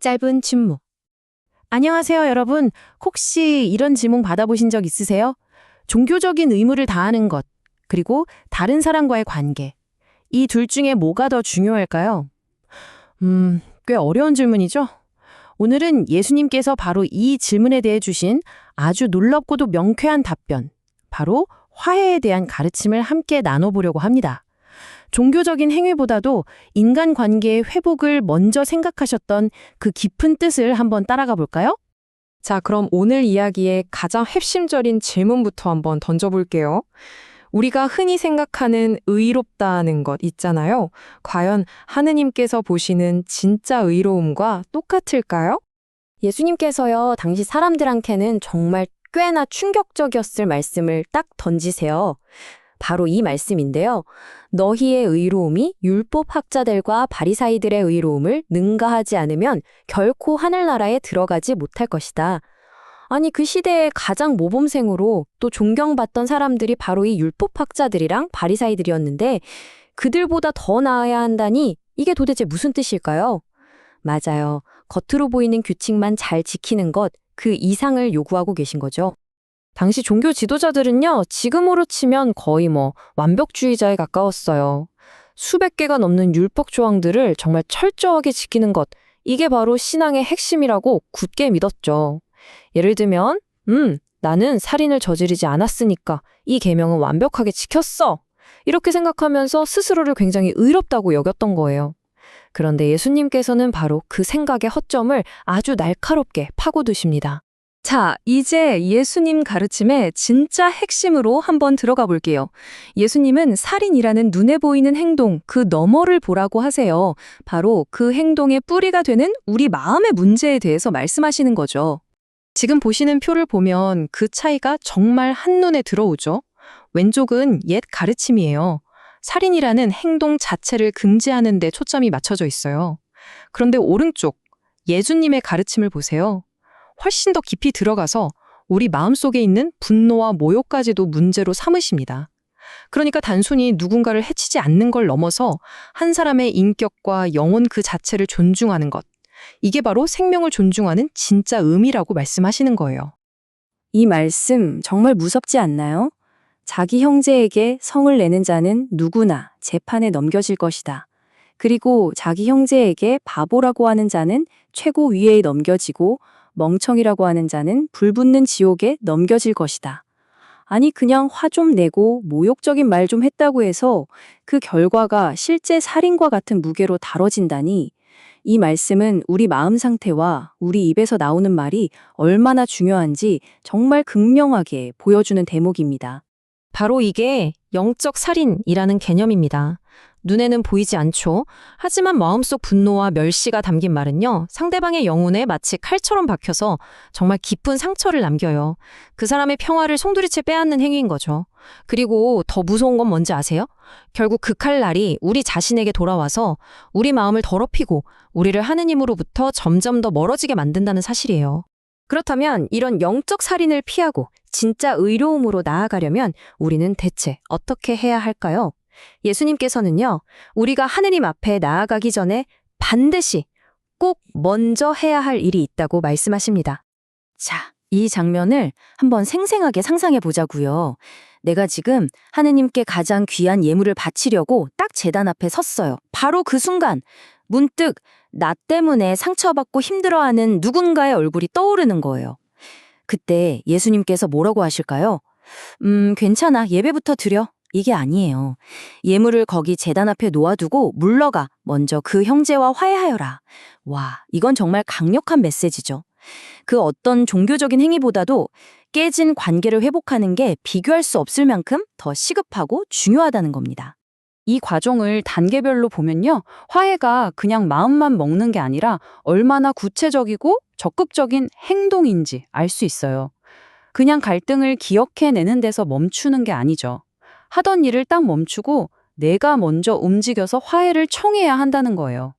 짧은 침묵. 안녕하세요, 여러분. 혹시 이런 질문 받아보신 적 있으세요? 종교적인 의무를 다하는 것, 그리고 다른 사람과의 관계. 이 둘 중에 뭐가 더 중요할까요? 꽤 어려운 질문이죠? 오늘은 예수님께서 바로 이 질문에 대해 주신 아주 놀랍고도 명쾌한 답변, 바로 화해에 대한 가르침을 함께 나눠보려고 합니다. 종교적인 행위보다도 인간관계의 회복을 먼저 생각하셨던 그 깊은 뜻을 한번 따라가 볼까요? 자, 그럼 오늘 이야기의 가장 핵심적인 질문부터 한번 던져볼게요. 우리가 흔히 생각하는 의롭다는 것 있잖아요. 과연 하느님께서 보시는 진짜 의로움과 똑같을까요? 예수님께서요, 당시 사람들한테는 정말 꽤나 충격적이었을 말씀을 딱 던지세요. 바로 이 말씀인데요. 너희의 의로움이 율법학자들과 바리사이들의 의로움을 능가하지 않으면 결코 하늘나라에 들어가지 못할 것이다. 아니, 그 시대의 가장 모범생으로 또 존경받던 사람들이 바로 이 율법학자들이랑 바리사이들이었는데 그들보다 더 나아야 한다니 이게 도대체 무슨 뜻일까요? 맞아요. 겉으로 보이는 규칙만 잘 지키는 것, 그 이상을 요구하고 계신 거죠. 당시 종교 지도자들은요, 지금으로 치면 거의 완벽주의자에 가까웠어요. 수백 개가 넘는 율법 조항들을 정말 철저하게 지키는 것, 이게 바로 신앙의 핵심이라고 굳게 믿었죠. 예를 들면, 나는 살인을 저지르지 않았으니까 이 계명은 완벽하게 지켰어. 이렇게 생각하면서 스스로를 굉장히 의롭다고 여겼던 거예요. 그런데 예수님께서는 바로 그 생각의 허점을 아주 날카롭게 파고드십니다. 자, 이제 예수님 가르침의 진짜 핵심으로 한번 들어가 볼게요. 예수님은 살인이라는 눈에 보이는 행동, 그 너머를 보라고 하세요. 바로 그 행동의 뿌리가 되는 우리 마음의 문제에 대해서 말씀하시는 거죠. 지금 보시는 표를 보면 그 차이가 정말 한눈에 들어오죠. 왼쪽은 옛 가르침이에요. 살인이라는 행동 자체를 금지하는 데 초점이 맞춰져 있어요. 그런데 오른쪽, 예수님의 가르침을 보세요. 훨씬 더 깊이 들어가서 우리 마음속에 있는 분노와 모욕까지도 문제로 삼으십니다. 그러니까 단순히 누군가를 해치지 않는 걸 넘어서 한 사람의 인격과 영혼 그 자체를 존중하는 것. 이게 바로 생명을 존중하는 진짜 의미라고 말씀하시는 거예요. 이 말씀 정말 무섭지 않나요? 자기 형제에게 성을 내는 자는 누구나 재판에 넘겨질 것이다. 그리고 자기 형제에게 바보라고 하는 자는 최고위에 넘겨지고 멍청이라고 하는 자는 불붙는 지옥에 넘겨질 것이다. 아니, 그냥 화 좀 내고 모욕적인 말 좀 했다고 해서 그 결과가 실제 살인과 같은 무게로 다뤄진다니, 이 말씀은 우리 마음 상태와 우리 입에서 나오는 말이 얼마나 중요한지 정말 극명하게 보여주는 대목입니다. 바로 이게 영적 살인이라는 개념입니다. 눈에는 보이지 않죠. 하지만 마음속 분노와 멸시가 담긴 말은요, 상대방의 영혼에 마치 칼처럼 박혀서 정말 깊은 상처를 남겨요. 그 사람의 평화를 송두리째 빼앗는 행위인 거죠. 그리고 더 무서운 건 뭔지 아세요? 결국 그 칼날이 우리 자신에게 돌아와서 우리 마음을 더럽히고 우리를 하느님으로부터 점점 더 멀어지게 만든다는 사실이에요. 그렇다면 이런 영적 살인을 피하고 진짜 의로움으로 나아가려면 우리는 대체 어떻게 해야 할까요? 예수님께서는요, 우리가 하느님 앞에 나아가기 전에 반드시 꼭 먼저 해야 할 일이 있다고 말씀하십니다. 자, 이 장면을 한번 생생하게 상상해 보자고요. 내가 지금 하느님께 가장 귀한 예물을 바치려고 딱 제단 앞에 섰어요. 바로 그 순간 문득 나 때문에 상처받고 힘들어하는 누군가의 얼굴이 떠오르는 거예요. 그때 예수님께서 뭐라고 하실까요? 괜찮아, 예배부터 드려. 이게 아니에요. 예물을 거기 제단 앞에 놓아두고 물러가 먼저 그 형제와 화해하여라. 와, 이건 정말 강력한 메시지죠. 그 어떤 종교적인 행위보다도 깨진 관계를 회복하는 게 비교할 수 없을 만큼 더 시급하고 중요하다는 겁니다. 이 과정을 단계별로 보면요, 화해가 그냥 마음만 먹는 게 아니라 얼마나 구체적이고 적극적인 행동인지 알 수 있어요. 그냥 갈등을 기억해내는 데서 멈추는 게 아니죠. 하던 일을 딱 멈추고 내가 먼저 움직여서 화해를 청해야 한다는 거예요.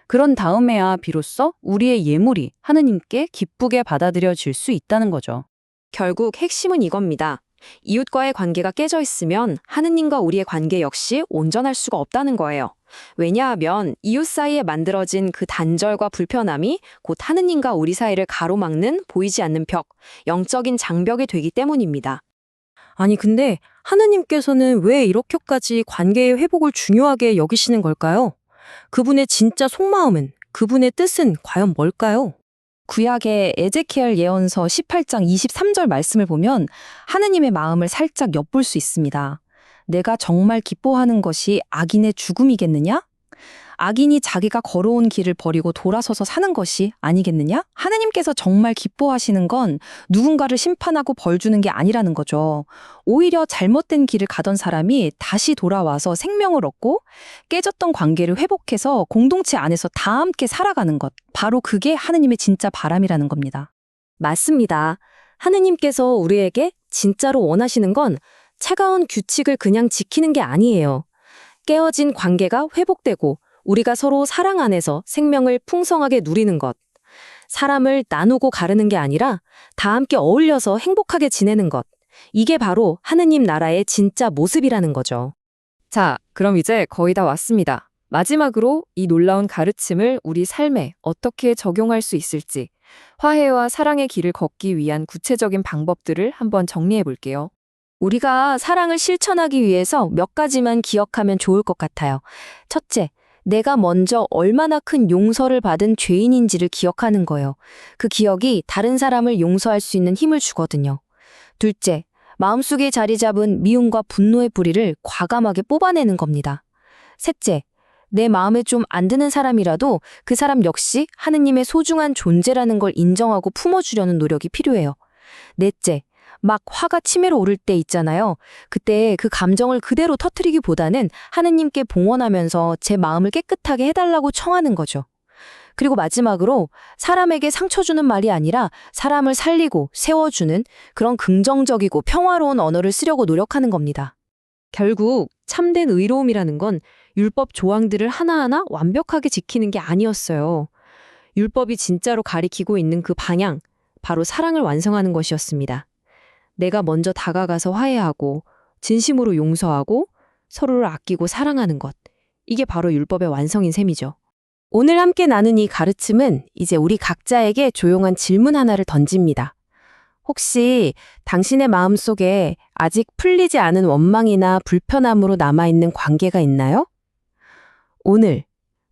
그런 다음에야 비로소 우리의 예물이 하느님께 기쁘게 받아들여질 수 있다는 거죠. 결국 핵심은 이겁니다. 이웃과의 관계가 깨져 있으면 하느님과 우리의 관계 역시 온전할 수가 없다는 거예요. 왜냐하면 이웃 사이에 만들어진 그 단절과 불편함이 곧 하느님과 우리 사이를 가로막는 보이지 않는 벽, 영적인 장벽이 되기 때문입니다. 아니, 근데 하느님께서는 왜 이렇게까지 관계의 회복을 중요하게 여기시는 걸까요? 그분의 진짜 속마음은, 그분의 뜻은 과연 뭘까요? 구약의 에제키엘 예언서 18장 23절 말씀을 보면 하느님의 마음을 살짝 엿볼 수 있습니다. 내가 정말 기뻐하는 것이 악인의 죽음이겠느냐? 악인이 자기가 걸어온 길을 버리고 돌아서서 사는 것이 아니겠느냐? 하느님께서 정말 기뻐하시는 건 누군가를 심판하고 벌 주는 게 아니라는 거죠. 오히려 잘못된 길을 가던 사람이 다시 돌아와서 생명을 얻고 깨졌던 관계를 회복해서 공동체 안에서 다 함께 살아가는 것. 바로 그게 하느님의 진짜 바람이라는 겁니다. 맞습니다. 하느님께서 우리에게 진짜로 원하시는 건 차가운 규칙을 그냥 지키는 게 아니에요. 깨어진 관계가 회복되고 우리가 서로 사랑 안에서 생명을 풍성하게 누리는 것. 사람을 나누고 가르는 게 아니라 다 함께 어울려서 행복하게 지내는 것. 이게 바로 하느님 나라의 진짜 모습이라는 거죠. 자, 그럼 이제 거의 다 왔습니다. 마지막으로 이 놀라운 가르침을 우리 삶에 어떻게 적용할 수 있을지, 화해와 사랑의 길을 걷기 위한 구체적인 방법들을 한번 정리해 볼게요. 우리가 사랑을 실천하기 위해서 몇 가지만 기억하면 좋을 것 같아요. 첫째, 내가 먼저 얼마나 큰 용서를 받은 죄인인지를 기억하는 거예요. 그 기억이 다른 사람을 용서할 수 있는 힘을 주거든요. 둘째, 마음속에 자리 잡은 미움과 분노의 뿌리를 과감하게 뽑아내는 겁니다. 셋째, 내 마음에 좀 안 드는 사람이라도 그 사람 역시 하느님의 소중한 존재라는 걸 인정하고 품어주려는 노력이 필요해요. 넷째, 막 화가 치밀어 오를 때 있잖아요. 그때 그 감정을 그대로 터뜨리기보다는 하느님께 봉헌하면서 제 마음을 깨끗하게 해달라고 청하는 거죠. 그리고 마지막으로 사람에게 상처 주는 말이 아니라 사람을 살리고 세워주는 그런 긍정적이고 평화로운 언어를 쓰려고 노력하는 겁니다. 결국 참된 의로움이라는 건 율법 조항들을 하나하나 완벽하게 지키는 게 아니었어요. 율법이 진짜로 가리키고 있는 그 방향, 바로 사랑을 완성하는 것이었습니다. 내가 먼저 다가가서 화해하고 진심으로 용서하고 서로를 아끼고 사랑하는 것. 이게 바로 율법의 완성인 셈이죠. 오늘 함께 나눈 이 가르침은 이제 우리 각자에게 조용한 질문 하나를 던집니다. 혹시 당신의 마음속에 아직 풀리지 않은 원망이나 불편함으로 남아있는 관계가 있나요? 오늘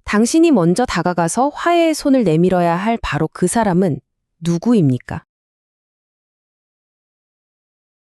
당신이 먼저 다가가서 화해의 손을 내밀어야 할 바로 그 사람은 누구입니까?